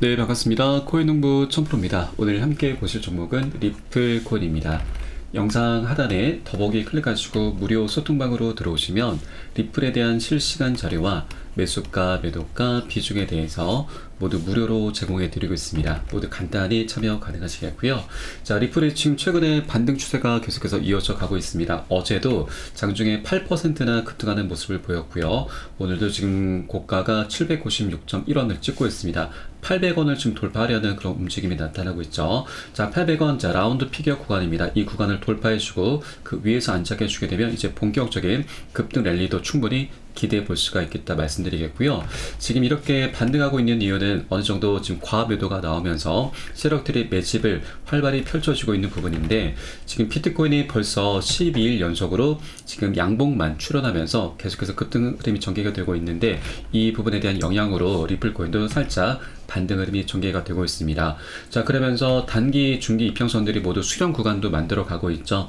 네, 반갑습니다. 코인농부 천프로입니다. 오늘 함께 보실 종목은 리플코인입니다. 영상 하단에 더보기 클릭하시고 무료 소통방으로 들어오시면 리플에 대한 실시간 자료와 매수가, 매도가, 비중에 대해서 모두 무료로 제공해 드리고 있습니다. 모두 간단히 참여 가능하시겠고요. 자, 리플이 지금 최근에 반등 추세가 계속해서 이어져 가고 있습니다. 어제도 장중에 8%나 급등하는 모습을 보였고요. 오늘도 지금 고가가 796.1원을 찍고 있습니다. 800원을 지금 돌파하려는 그런 움직임이 나타나고 있죠. 자, 800원, 자, 라운드 피겨 구간입니다. 이 구간을 돌파해주고 그 위에서 안착해 주게 되면 이제 본격적인 급등 랠리도 충분히 기대해 볼 수가 있겠다 말씀드리겠고요. 지금 이렇게 반등하고 있는 이유는 어느 정도 지금 과매도가 나오면서 세력들이 매집을 활발히 펼쳐지고 있는 부분인데, 지금 비트코인이 벌써 12일 연속으로 지금 양봉만 출현하면서 계속해서 급등 흐름이 전개가 되고 있는데, 이 부분에 대한 영향으로 리플코인도 살짝 반등 흐름이 전개가 되고 있습니다. 자, 그러면서 단기, 중기 이평선들이 모두 수렴 구간도 만들어 가고 있죠.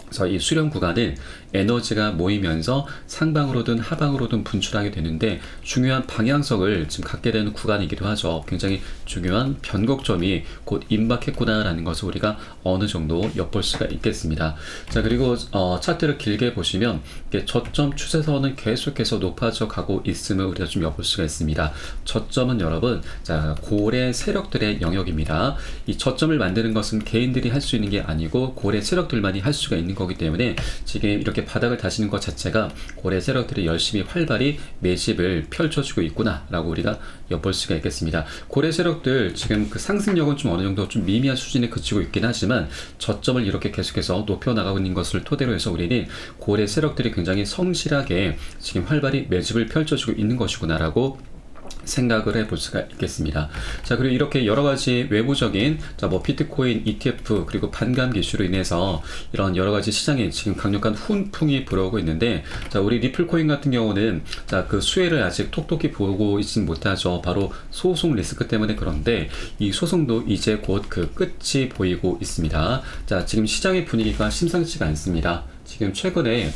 그래서 이 수렴 구간은 에너지가 모이면서 상방으로든 하방으로든 분출하게 되는데 중요한 방향성을 지금 갖게 되는 구간이기도 하죠. 굉장히 중요한 변곡점이 곧 임박했구나라는 것을 우리가 어느 정도 엿볼 수가 있겠습니다. 자, 그리고 차트를 길게 보시면 저점 추세선은 계속해서 높아져 가고 있음을 우리가 좀 엿볼 수가 있습니다. 저점은 여러분, 자, 고래 세력들의 영역입니다. 이 저점을 만드는 것은 개인들이 할 수 있는 게 아니고 고래 세력들만이 할 수가 있는 거기 때문에 지금 이렇게 바닥을 다시는 것 자체가 고래 세력들이 열심히 활발히 매집을 펼쳐주고 있구나 라고 우리가 엿볼 수가 있겠습니다. 고래 세력들 지금 그 상승력은 좀 어느 정도 좀 미미한 수준에 그치고 있긴 하지만 저점을 이렇게 계속해서 높여 나가고 있는 것을 토대로 해서 우리는 고래 세력들이 굉장히 성실하게 지금 활발히 매집을 펼쳐주고 있는 것이구나 라고 생각을 해볼 수가 있겠습니다. 자, 그리고 이렇게 여러 가지 외부적인, 자, 뭐 비트코인 ETF 그리고 반감 기술로 인해서 이런 여러 가지 시장에 지금 강력한 훈풍이 불어오고 있는데, 자, 우리 리플코인 같은 경우는 자, 그 수혜를 아직 톡톡히 보고 있진 못하죠. 바로 소송 리스크 때문에. 그런데 이 소송도 이제 곧 그 끝이 보이고 있습니다. 자, 지금 시장의 분위기가 심상치가 않습니다. 지금 최근에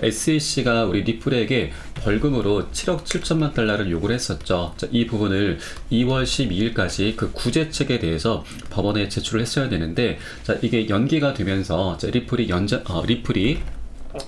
SEC가 우리 리플에게 벌금으로 7억 7천만 달러를 요구를 했었죠. 자, 이 부분을 2월 12일까지 그 구제책에 대해서 법원에 제출을 했어야 되는데, 자, 이게 연기가 되면서 리플이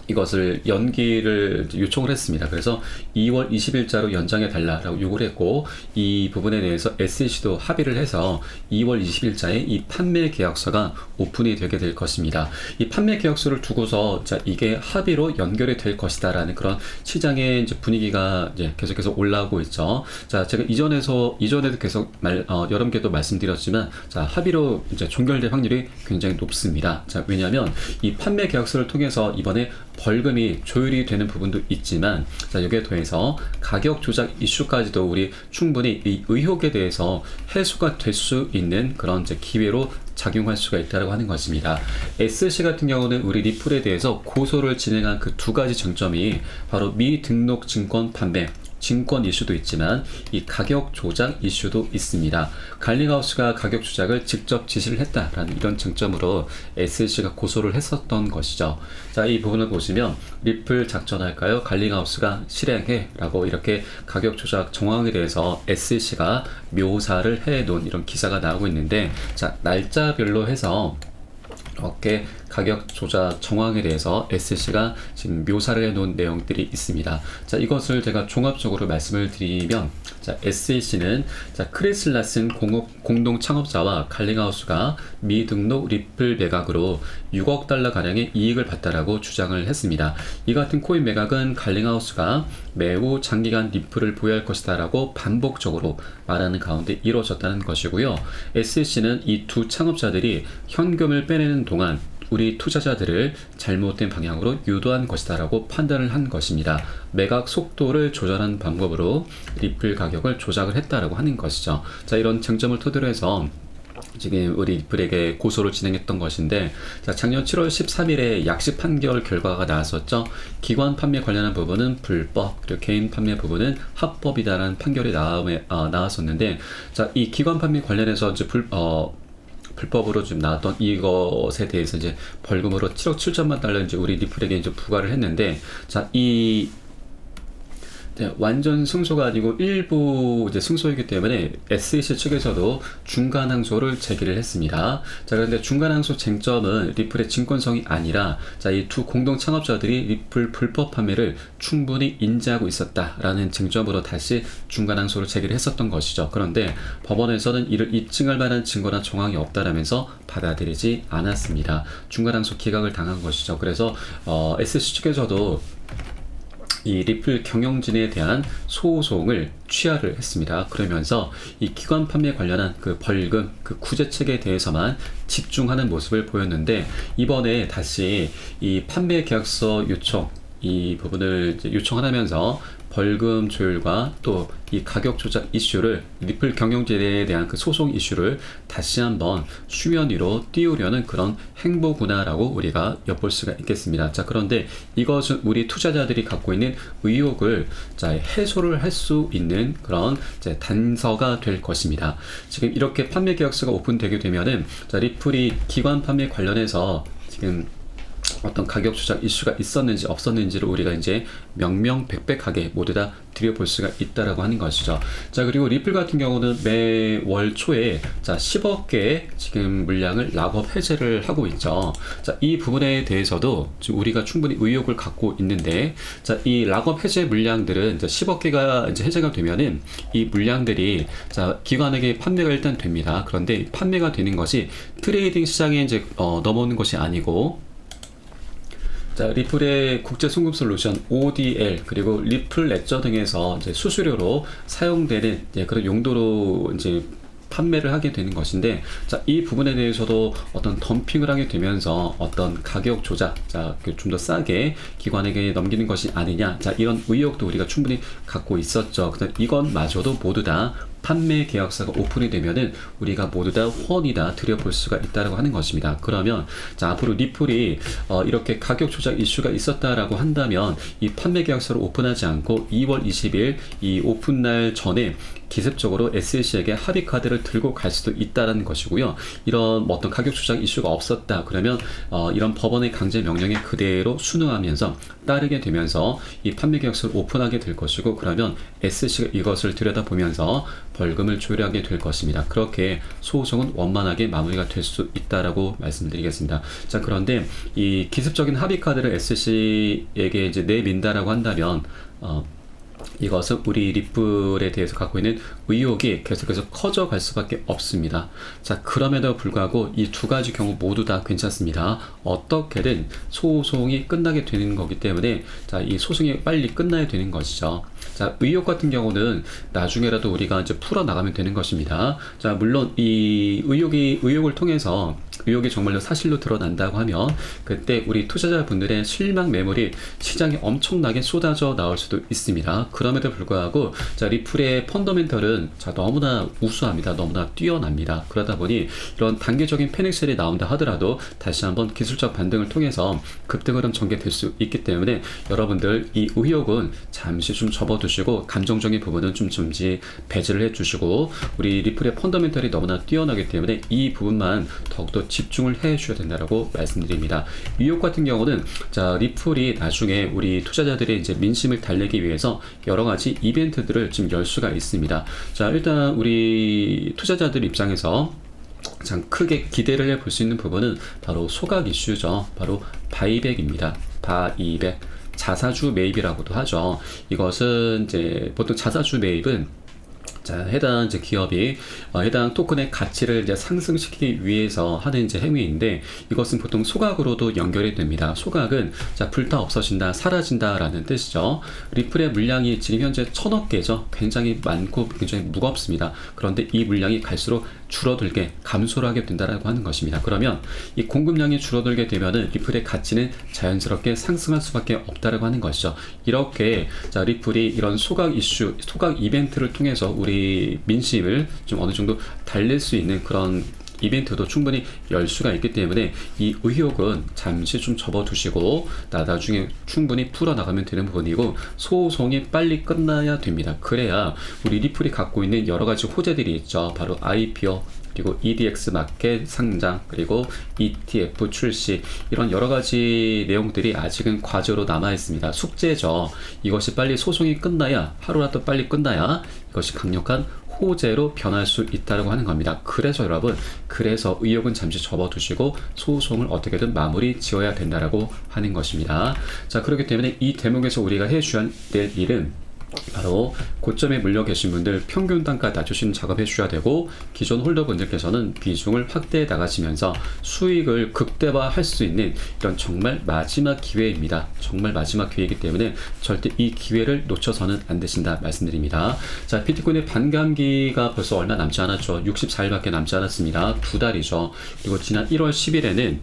이것을 연기를 요청을 했습니다. 그래서 2월 20일자로 연장해 달라고 요구를 했고, 이 부분에 대해서 SEC도 합의를 해서 2월 20일자에 이 판매 계약서가 오픈이 되게 될 것입니다. 이 판매 계약서를 두고서 자, 이게 합의로 연결이 될 것이다라는 그런 시장의 이제 분위기가 이제 계속해서 올라오고 있죠. 자, 제가 이전에도 계속 여러분께도 말씀드렸지만, 자, 합의로 이제 종결될 확률이 굉장히 높습니다. 자, 왜냐하면 이 판매 계약서를 통해서 이번에 벌금이 조율이 되는 부분도 있지만, 자, 여기에 더해서 가격 조작 이슈까지도 우리 충분히 이 의혹에 대해서 해소가 될 수 있는 그런 이제 기회로 작용할 수가 있다고 하는 것입니다. SC 같은 경우는 우리 리플에 대해서 고소를 진행한 그 두 가지 쟁점이 바로 미등록 증권 판매, 증권 이슈도 있지만 이 가격 조작 이슈도 있습니다. 갈링하우스가 가격 조작을 직접 지시를 했다라는 이런 쟁점으로 SEC가 고소를 했었던 것이죠. 자, 이 부분을 보시면 리플 작전할까요? 갈링하우스가 실행해 라고 이렇게 가격 조작 정황에 대해서 SEC가 묘사를 해놓은 이런 기사가 나오고 있는데, 자, 날짜별로 해서 이렇게 가격 조작 정황에 대해서 SEC가 지금 묘사를 해놓은 내용들이 있습니다. 자, 이것을 제가 종합적으로 말씀을 드리면, 자, SEC는 자, 크리슬라슨 공동 창업자와 갈링하우스가 미등록 리플 매각으로 6억 달러 가량의 이익을 봤다라고 주장을 했습니다. 이 같은 코인 매각은 갈링하우스가 매우 장기간 리플을 보유할 것이다라고 반복적으로 말하는 가운데 이루어졌다는 것이고요. SEC는 이 두 창업자들이 현금을 빼내는 동안 우리 투자자들을 잘못된 방향으로 유도한 것이다라고 판단을 한 것입니다. 매각 속도를 조절한 방법으로 리플 가격을 조작을 했다라고 하는 것이죠. 자, 이런 쟁점을 토대로 해서 지금 우리 리플에게 고소를 진행했던 것인데, 자, 작년 7월 13일에 약식 판결 결과가 나왔었죠. 기관 판매 관련한 부분은 불법, 그리고 개인 판매 부분은 합법이다라는 판결이 나왔었는데, 자, 이 기관 판매 관련해서 이제 불법으로 좀 나왔던 이것에 대해서 이제 벌금으로 7억 7천만 달러 이제 우리 리플에게 이제 부과를 했는데, 자, 이 완전 승소가 아니고 일부 이제 승소이기 때문에 SEC 측에서도 중간 항소를 제기를 했습니다. 자, 그런데 중간 항소 쟁점은 리플의 증권성이 아니라 이 두 공동 창업자들이 리플 불법 판매를 충분히 인지하고 있었다라는 쟁점으로 다시 중간 항소를 제기를 했었던 것이죠. 그런데 법원에서는 이를 입증할 만한 증거나 정황이 없다라면서 받아들이지 않았습니다. 중간 항소 기각을 당한 것이죠. 그래서 SEC 측에서도 이 리플 경영진에 대한 소송을 취하를 했습니다. 그러면서 이 기관 판매 관련한 그 벌금, 그 구제책에 대해서만 집중하는 모습을 보였는데, 이번에 다시 이 판매 계약서 요청, 이 부분을 이제 요청하면서 벌금 조율과 또 이 가격 조작 이슈를, 리플 경영진에 대한 그 소송 이슈를 다시 한번 수면 위로 띄우려는 그런 행보구나라고 우리가 엿볼 수가 있겠습니다. 자, 그런데 이것은 우리 투자자들이 갖고 있는 의혹을 해소를 할 수 있는 그런 단서가 될 것입니다. 지금 이렇게 판매 계약서가 오픈되게 되면은 리플이 기관 판매 관련해서 지금 어떤 가격 조작 이슈가 있었는지 없었는지를 우리가 이제 명명백백하게 모두 다 들여볼 수가 있다라고 하는 것이죠. 자, 그리고 리플 같은 경우는 매월 초에 10억 개의 지금 물량을 락업 해제를 하고 있죠. 자, 이 부분에 대해서도 지금 우리가 충분히 의혹을 갖고 있는데, 이 락업 해제 물량들은 10억 개가 이제 해제가 되면은 이 물량들이 기관에게 판매가 일단 됩니다. 그런데 판매가 되는 것이 트레이딩 시장에 이제 넘어오는 것이 아니고, 리플의 국제 송금 솔루션 ODL 그리고 리플 레저 등에서 이제 수수료로 사용되는 그런 용도로 이제 판매를 하게 되는 것인데, 이 부분에 대해서도 어떤 덤핑을 하게 되면서 어떤 가격 조작, 좀 더 싸게 기관에게 넘기는 것이 아니냐, 이런 의혹도 우리가 충분히 갖고 있었죠. 이것마저도 모두 다 판매 계약서가 오픈이 되면은 우리가 모두 다 훤히 다 들여볼 수가 있다라고 하는 것입니다. 그러면 앞으로 리플이 이렇게 가격 조작 이슈가 있었다라고 한다면 이 판매 계약서를 오픈하지 않고 2월 20일 이 오픈날 전에 기습적으로 SEC에게 합의 카드를 들고 갈 수도 있다는 것이고요. 이런 어떤 가격 조작 이슈가 없었다 그러면 이런 법원의 강제 명령에 그대로 순응하면서 따르게 되면서 이 판매 계약서를 오픈하게 될 것이고, 그러면 SEC가 이것을 들여다보면서 벌금을 조율하게 될 것입니다. 그렇게 소송은 원만하게 마무리가 될 수 있다라고 말씀드리겠습니다. 자, 그런데 이 기습적인 합의 카드를 SEC에게 이제 내민다라고 한다면 이것은 우리 리플에 대해서 갖고 있는 의혹이 계속해서 커져갈 수밖에 없습니다. 자, 그럼에도 불구하고 이 두 가지 경우 모두 다 괜찮습니다. 어떻게든 소송이 끝나게 되는 거기 때문에 이 소송이 빨리 끝나야 되는 것이죠. 자, 의혹 같은 경우는 나중에라도 우리가 이제 풀어나가면 되는 것입니다. 자, 물론 이 의혹을 통해서 의혹이 정말로 사실로 드러난다고 하면 그때 우리 투자자분들의 실망 매물이 시장에 엄청나게 쏟아져 나올 수도 있습니다. 그럼에도 불구하고 리플의 펀더멘털은 너무나 우수합니다. 너무나 뛰어납니다. 그러다 보니 이런 단계적인 패닉셀이 나온다 하더라도 다시 한번 기술적 반등을 통해서 급등 흐름 전개될 수 있기 때문에 여러분들 이 의혹은 잠시 좀 접어두시고 감정적인 부분은 좀 배제를 해주시고, 우리 리플의 펀더멘털이 너무나 뛰어나기 때문에 이 부분만 더욱더 집중을 해 주셔야 된다라고 말씀드립니다. 의혹 같은 경우는 리플이 나중에 우리 투자자들의 이제 민심을 달래기 위해서 여러 가지 이벤트들을 지금 열 수가 있습니다. 자, 일단 우리 투자자들 입장에서 가장 크게 기대를 해볼 수 있는 부분은 바로 소각 이슈죠. 바로 바이백입니다. 바이백. 자사주 매입이라고도 하죠. 이것은 이제 보통 자사주 매입은 해당 이제 기업이 해당 토큰의 가치를 이제 상승시키기 위해서 하는 이제 행위인데, 이것은 보통 소각으로도 연결이 됩니다. 소각은 불타 없어진다, 사라진다라는 뜻이죠. 리플의 물량이 지금 현재 1000억 개죠. 굉장히 많고 굉장히 무겁습니다. 그런데 이 물량이 갈수록 줄어들게 감소를 하게 된다라고 하는 것입니다. 그러면 이 공급량이 줄어들게 되면은 리플의 가치는 자연스럽게 상승할 수밖에 없다라고 하는 것이죠. 이렇게 리플이 이런 소각 이슈, 소각 이벤트를 통해서 우리 민심을 좀 어느 정도 달랠 수 있는 그런 이벤트도 충분히 열 수가 있기 때문에 이 의혹은 잠시 좀 접어두시고 나중에 충분히 풀어나가면 되는 부분이고, 소송이 빨리 끝나야 됩니다. 그래야 우리 리플이 갖고 있는 여러 가지 호재들이 있죠. 바로 IPO, 그리고 EDX 마켓 상장, 그리고 ETF 출시, 이런 여러 가지 내용들이 아직은 과제로 남아 있습니다. 숙제죠. 이것이 빨리 소송이 끝나야, 하루라도 빨리 끝나야 이것이 강력한 호재로 변할 수 있다고 하는 겁니다. 그래서 여러분, 그래서 의혹은 잠시 접어두시고 소송을 어떻게든 마무리 지어야 된다라고 하는 것입니다. 자, 그렇기 때문에 이 대목에서 우리가 해주셔야 될 일은 바로 고점에 물려 계신 분들 평균 단가 낮추시는 작업 해주셔야 되고, 기존 홀더분들께서는 비중을 확대해 나가시면서 수익을 극대화할 수 있는 이런 정말 마지막 기회입니다. 정말 마지막 기회이기 때문에 절대 이 기회를 놓쳐서는 안 되신다 말씀드립니다. 자, 비트코인의 반감기가 벌써 얼마 남지 않았죠. 64일밖에 남지 않았습니다. 2달이죠. 그리고 지난 1월 10일에는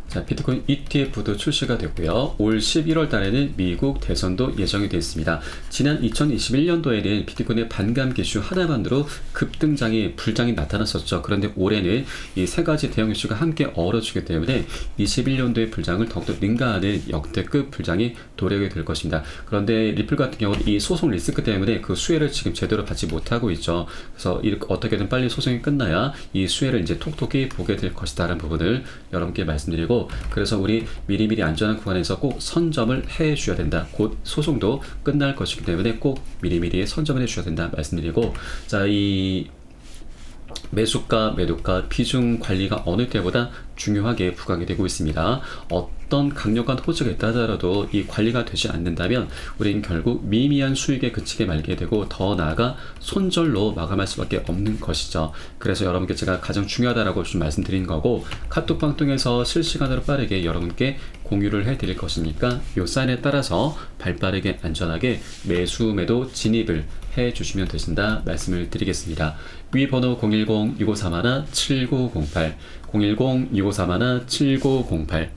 자, 비트코인 ETF도 출시가 됐고요. 올 11월 달에는 미국 대선도 예정이 되어 있습니다. 지난 2021년도에는 비트코인의 반감 기슈 하나만으로 급등장이, 불장이 나타났었죠. 그런데 올해는 이 세 가지 대형 이슈가 함께 어우러지기 때문에 21년도의 불장을 더욱더 능가하는 역대급 불장이 도래하게 될 것입니다. 그런데 리플 같은 경우는 이 소송 리스크 때문에 그 수혜를 지금 제대로 받지 못하고 있죠. 그래서 이렇게 어떻게든 빨리 소송이 끝나야 이 수혜를 이제 톡톡히 보게 될 것이다라는 부분을 여러분께 말씀드리고, 그래서 우리 미리미리 안전한 구간에서 꼭 선점을 해 주셔야 된다. 곧 소송도 끝날 것이기 때문에 꼭 미리미리 선점을 해 주셔야 된다 말씀드리고, 자, 이 매수가, 매도가, 비중 관리가 어느 때보다 중요하게 부각이 되고 있습니다. 어떤 강력한 호재가 있다 하더라도 이 관리가 되지 않는다면 우리는 결국 미미한 수익에 그치게 말게 되고, 더 나아가 손절로 마감할 수밖에 없는 것이죠. 그래서 여러분께 제가 가장 중요하다라고 좀 말씀드린 거고, 카톡방 통해서 실시간으로 빠르게 여러분께 공유를 해드릴 것이니까 이 사인에 따라서 발빠르게 안전하게 매수, 매도 진입을 해주시면 되신다 말씀을 드리겠습니다. 위 번호 010-6531-7908, 010-6531-7908,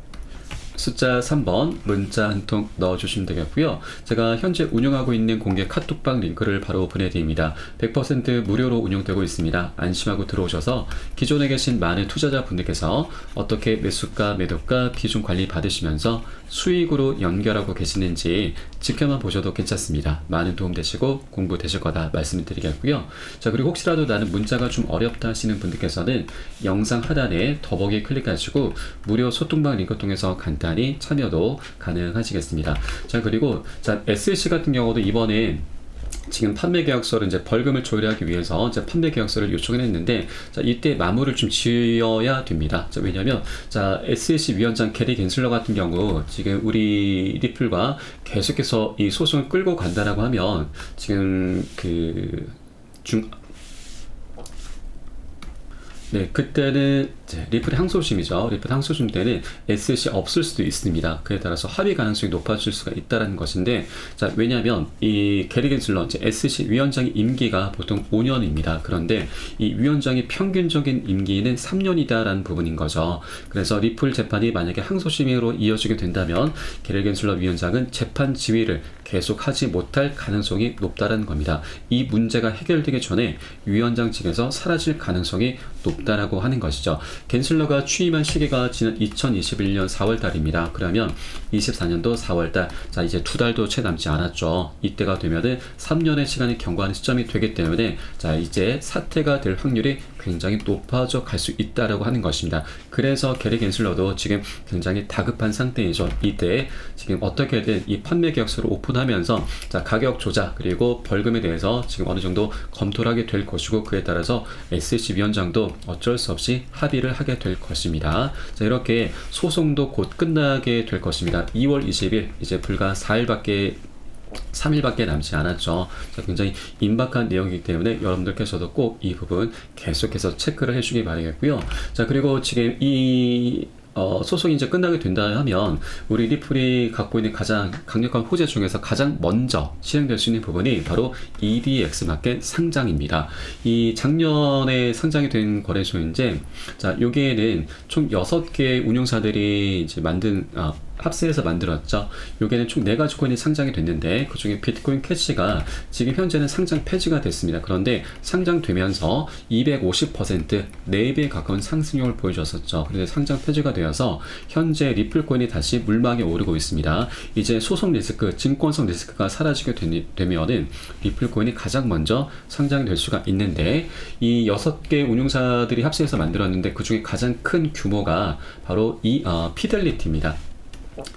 숫자 3번 문자 한 통 넣어주시면 되겠고요. 제가 현재 운영하고 있는 공개 카톡방 링크를 바로 보내드립니다. 100% 무료로 운영되고 있습니다. 안심하고 들어오셔서 기존에 계신 많은 투자자분들께서 어떻게 매수가, 매도가, 비중 관리 받으시면서 수익으로 연결하고 계시는지 지켜만 보셔도 괜찮습니다. 많은 도움 되시고 공부 되실 거다 말씀을 드리겠고요. 자, 그리고 혹시라도 나는 문자가 좀 어렵다 하시는 분들께서는 영상 하단에 더보기 클릭하시고 무료 소통방 링크 통해서 간단히 참여도 가능하시겠습니다. 자, 그리고 자, SLC 같은 경우도 이번에 지금 판매 계약서를 이제 벌금을 조율하기 위해서 이제 판매 계약서를 요청을 했는데, 자, 이때 마무리를 좀 지어야 됩니다. 자, 왜냐면 자, SEC 위원장 게리 겐슬러 같은 경우 지금 우리 리플과 계속해서 이 소송을 끌고 간다라고 하면 지금 네, 그때는 리플의 항소심이죠. 리플 항소심 때는 SEC 없을 수도 있습니다. 그에 따라서 합의 가능성이 높아질 수가 있다는 것인데, 자, 왜냐하면 이 게리 겐슬러 SEC 위원장의 임기가 보통 5년입니다. 그런데 이 위원장의 평균적인 임기는 3년이다라는 부분인 거죠. 그래서 리플 재판이 만약에 항소심으로 이어지게 된다면 게리 겐슬러 위원장은 재판 지휘를 계속하지 못할 가능성이 높다라는 겁니다. 이 문제가 해결되기 전에 위원장 측에서 사라질 가능성이 높다라고 하는 것이죠. 겐슬러가 취임한 시기가 지난 2021년 4월달입니다. 그러면 24년도 4월달, 자, 이제 2달도 채 남지 않았죠. 이때가 되면은 3년의 시간이 경과하는 시점이 되기 때문에 자, 이제 사퇴가 될 확률이 굉장히 높아져 갈 수 있다라고 하는 것입니다. 그래서 게리 겐슬러도 지금 굉장히 다급한 상태이죠. 이때 지금 어떻게든 이 판매 계약서를 오픈하면서 자, 가격 조작 그리고 벌금에 대해서 지금 어느 정도 검토를 하게 될 것이고, 그에 따라서 SEC 위원장도 어쩔 수 없이 합의를 하게 될 것입니다. 자, 이렇게 소송도 곧 끝나게 될 것입니다. 2월 20일, 이제 불과 3일밖에 남지 않았죠. 자, 굉장히 임박한 내용이기 때문에 여러분들께서도 꼭 이 부분 계속해서 체크를 해주기 바라겠고요. 자, 그리고 지금 이 소송이 이제 끝나게 된다 하면 우리 리플이 갖고 있는 가장 강력한 호재 중에서 가장 먼저 실행될 수 있는 부분이 바로 EDX 마켓 상장입니다. 이 작년에 상장이 된 거래소인데, 자, 여기에는 총 6개의 운용사들이 이제 만든 합세해서 만들었죠. 요게는 총 4가지 코인이 상장이 됐는데 그중에 비트코인 캐시가 지금 현재는 상장 폐지가 됐습니다. 그런데 상장되면서 250% 4배에 가까운 상승률을 보여줬었죠. 그런데 상장 폐지가 되어서 현재 리플 코인이 다시 물망에 오르고 있습니다. 이제 소송 리스크, 증권성 리스크가 사라지게 되면은 리플 코인이 가장 먼저 상장이 될 수가 있는데 이 6개 운용사들이 합세해서 만들었는데 그중에 가장 큰 규모가 바로 이 피델리티입니다.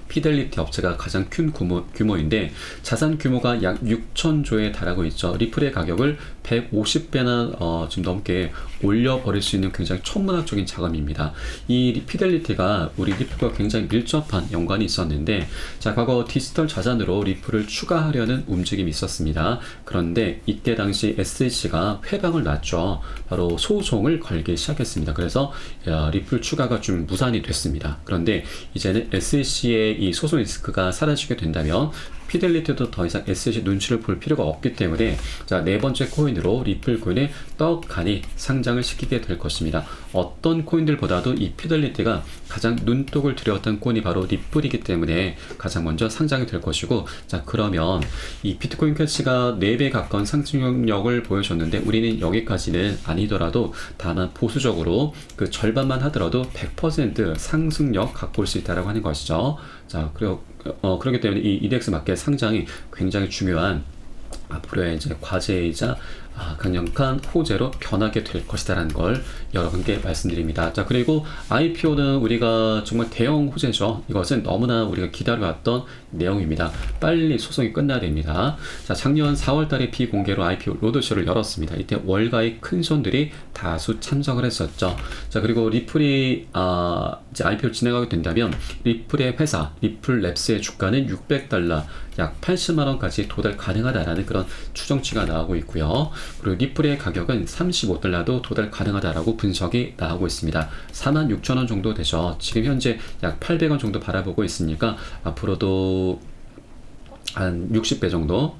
피델리티 업체가 가장 큰 규모인데 자산 규모가 약 6천조에 달하고 있죠. 리플의 가격을 150배나 좀 넘게 올려버릴 수 있는 굉장히 천문학적인 자금입니다. 이 피델리티가 우리 리플과 굉장히 밀접한 연관이 있었는데 자, 과거 디지털 자산으로 리플을 추가하려는 움직임이 있었습니다. 그런데 이때 당시 SEC가 회방을 놨죠. 바로 소송을 걸기 시작했습니다. 그래서 리플 추가가 좀 무산이 됐습니다. 그런데 이제는 SEC의 이 소송 리스크가 사라지게 된다면 피델리티도 더 이상 SEC 눈치를 볼 필요가 없기 때문에 자, 4번째 코인으로 리플 코인을 떡하니 상장을 시키게 될 것입니다. 어떤 코인들보다도 이 피델리티가 가장 눈독을 들였던 코인이 바로 리플이기 때문에 가장 먼저 상장이 될 것이고 자, 그러면 이 비트코인 캐시가 4배 가까운 상승력을 보여줬는데 우리는 여기까지는 아니더라도 다만 보수적으로 그 절반만 하더라도 100% 상승력 갖고 올 수 있다고 하는 것이죠. 자, 그렇기 때문에 이 EDX 마켓 상장이 굉장히 중요한 앞으로의 이제 과제이자 강력한 호재로 변하게 될 것이다라는 걸 여러분께 말씀드립니다. 자, 그리고 IPO는 우리가 정말 대형 호재죠. 이것은 너무나 우리가 기다려왔던 내용입니다. 빨리 소송이 끝나야 됩니다. 자, 작년 4월달에 비공개로 IPO 로드쇼를 열었습니다. 이때 월가의 큰 손들이 다수 참석을 했었죠. 자, 그리고 리플이 이제 IPO 진행하게 된다면 리플의 회사 리플랩스의 주가는 $600, 약 80만원까지 도달 가능하다라는 그런 추정치가 나오고 있고요. 그리고 리플의 가격은 $35도 도달 가능하다라고 분석이 나오고 있습니다. 46,000원 정도 되죠. 지금 현재 약 800원 정도 바라보고 있으니까 앞으로도 한 60배 정도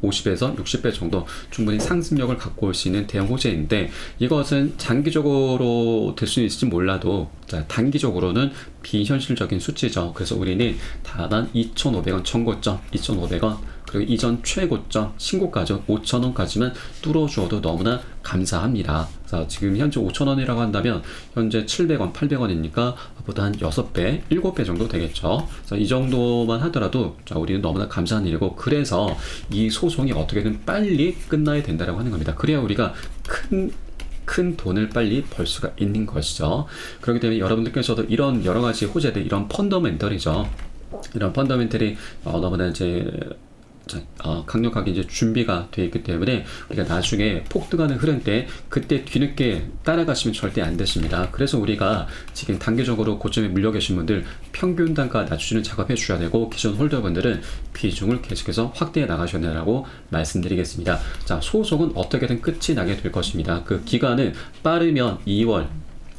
50에서 60배 정도 충분히 상승력을 갖고 올 수 있는 대형 호재인데 이것은 장기적으로 될 수 있을지 몰라도 자, 단기적으로는 비현실적인 수치죠. 그래서 우리는 다만 2,500원 청고점, 2,500원 그리고 이전 최고점 신고가죠. 5,000원까지만 뚫어주어도 너무나 감사합니다. 자, 지금 현재 5,000원이라고 한다면 현재 700원, 800원이니까 보다 한 6배, 7배 정도 되겠죠. 자, 이 정도만 하더라도 자, 우리는 너무나 감사한 일이고 그래서 이 소송이 어떻게든 빨리 끝나야 된다고 하는 겁니다. 그래야 우리가 큰 돈을 빨리 벌 수가 있는 것이죠. 그렇기 때문에 여러분들께서도 이런 여러 가지 호재들, 이런 펀더멘털이죠. 이런 펀더멘털이 너무나 이제 강력하게 이제 준비가 되어 있기 때문에 우리가 나중에 폭등하는 흐름 때 그때 뒤늦게 따라가시면 절대 안 되십니다. 그래서 우리가 지금 단기적으로 고점에 물려 계신 분들 평균 단가 낮추는 작업해 주셔야 되고 기존 홀더분들은 비중을 계속해서 확대해 나가셔야 된다고 말씀드리겠습니다. 자, 소송은 어떻게든 끝이 나게 될 것입니다. 그 기간은 빠르면 2월,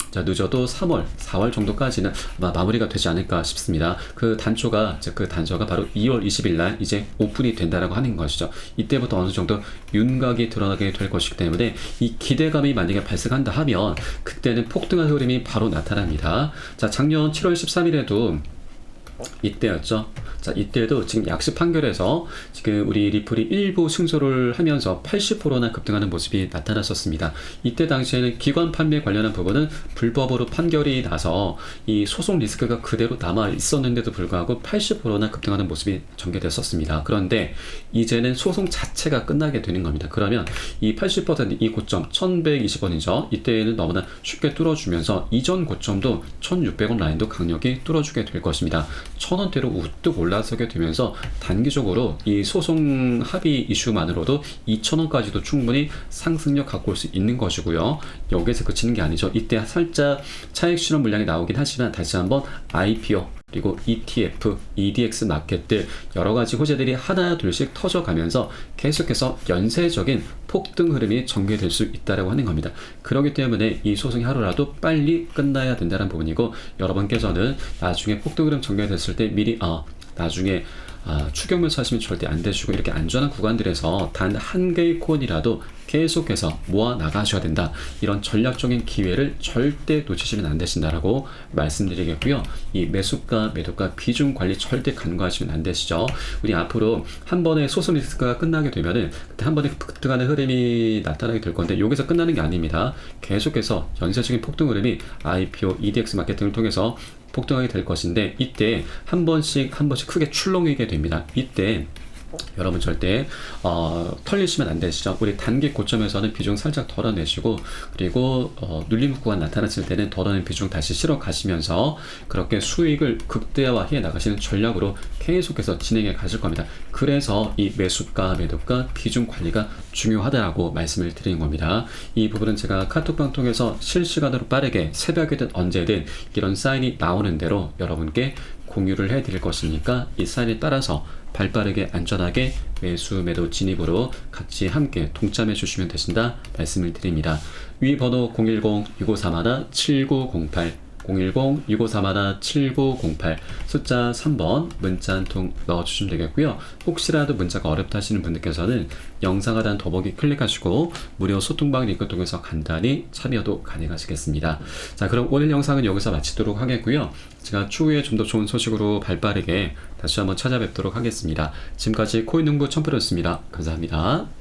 자, 늦어도 3월, 4월 정도까지는 아마 마무리가 되지 않을까 싶습니다. 그 단초가 바로 2월 20일 날 이제 오픈이 된다라고 하는 것이죠. 이때부터 어느 정도 윤곽이 드러나게 될 것이기 때문에 이 기대감이 만약에 발생한다 하면 그때는 폭등한 흐름이 바로 나타납니다. 자, 작년 7월 13일에도 이때였죠. 자, 이때도 지금 약식 판결에서 지금 우리 리플이 일부 승소를 하면서 80%나 급등하는 모습이 나타났었습니다. 이때 당시에는 기관 판매 관련한 부분은 불법으로 판결이 나서 이 소송 리스크가 그대로 남아 있었는데도 불구하고 80%나 급등하는 모습이 전개됐었습니다. 그런데 이제는 소송 자체가 끝나게 되는 겁니다. 그러면 이 80%이 고점 1120원이죠. 이때는 너무나 쉽게 뚫어주면서 이전 고점도 1600원 라인도 강력히 뚫어주게 될 것입니다. 1000원대로 우뚝 올라서게 되면서 단기적으로 이 소송 합의 이슈만으로도 2000원까지도 충분히 상승력 갖고 올 수 있는 것이고요. 여기에서 그치는 게 아니죠. 이때 살짝 차익 실현 물량이 나오긴 하지만 다시 한번 IPO 그리고 ETF, EDX 마켓들 여러 가지 호재들이 하나 둘씩 터져가면서 계속해서 연쇄적인 폭등 흐름이 전개될 수 있다고 하는 겁니다. 그렇기 때문에 이 소송이 하루라도 빨리 끝나야 된다는 부분이고 여러분께서는 나중에 폭등 흐름 전개됐을 때 미리 나중에 추격면서 하시면 절대 안 되시고 이렇게 안전한 구간들에서 단 한 개의 코인이라도 계속해서 모아 나가셔야 된다. 이런 전략적인 기회를 절대 놓치시면 안 되신다라고 말씀드리겠고요. 이 매수가 매도가 비중 관리 절대 간과하시면 안 되시죠. 우리 앞으로 한 번에 소선 리스크가 끝나게 되면은 그때 한 번에 급등하는 흐름이 나타나게 될 건데 여기서 끝나는 게 아닙니다. 계속해서 연쇄적인 폭등 흐름이 IPO, EDX 마케팅을 통해서 폭등하게 될 것인데 이때 한 번씩 크게 출렁이게 됩니다. 이때 여러분 절대 털리시면 안 되시죠. 우리 단기 고점에서는 비중 살짝 덜어내시고 그리고 눌림 구간 나타났을 때는 덜어낸 비중 다시 실어 가시면서 그렇게 수익을 극대화해 나가시는 전략으로 계속해서 진행해 가실 겁니다. 그래서 이 매수가 매도가 비중 관리가 중요하다라고 말씀을 드리는 겁니다. 이 부분은 제가 카톡방 통해서 실시간으로 빠르게 새벽이든 언제든 이런 사인이 나오는 대로 여러분께 공유를 해드릴 것이니까 이 사인에 따라서 발빠르게 안전하게 매수 매도 진입으로 같이 함께 동참해 주시면 되신다 말씀을 드립니다. 위 번호 010-6531-7908 010-6531-7908 숫자 3번 문자 한 통 넣어주시면 되겠고요. 혹시라도 문자가 어렵다 하시는 분들께서는 영상 하단 더보기 클릭하시고 무료 소통방 링크 통해서 간단히 참여도 가능하시겠습니다. 자, 그럼 오늘 영상은 여기서 마치도록 하겠고요. 제가 추후에 좀 더 좋은 소식으로 발빠르게 다시 한번 찾아뵙도록 하겠습니다. 지금까지 코인농부 첨프로였습니다. 감사합니다.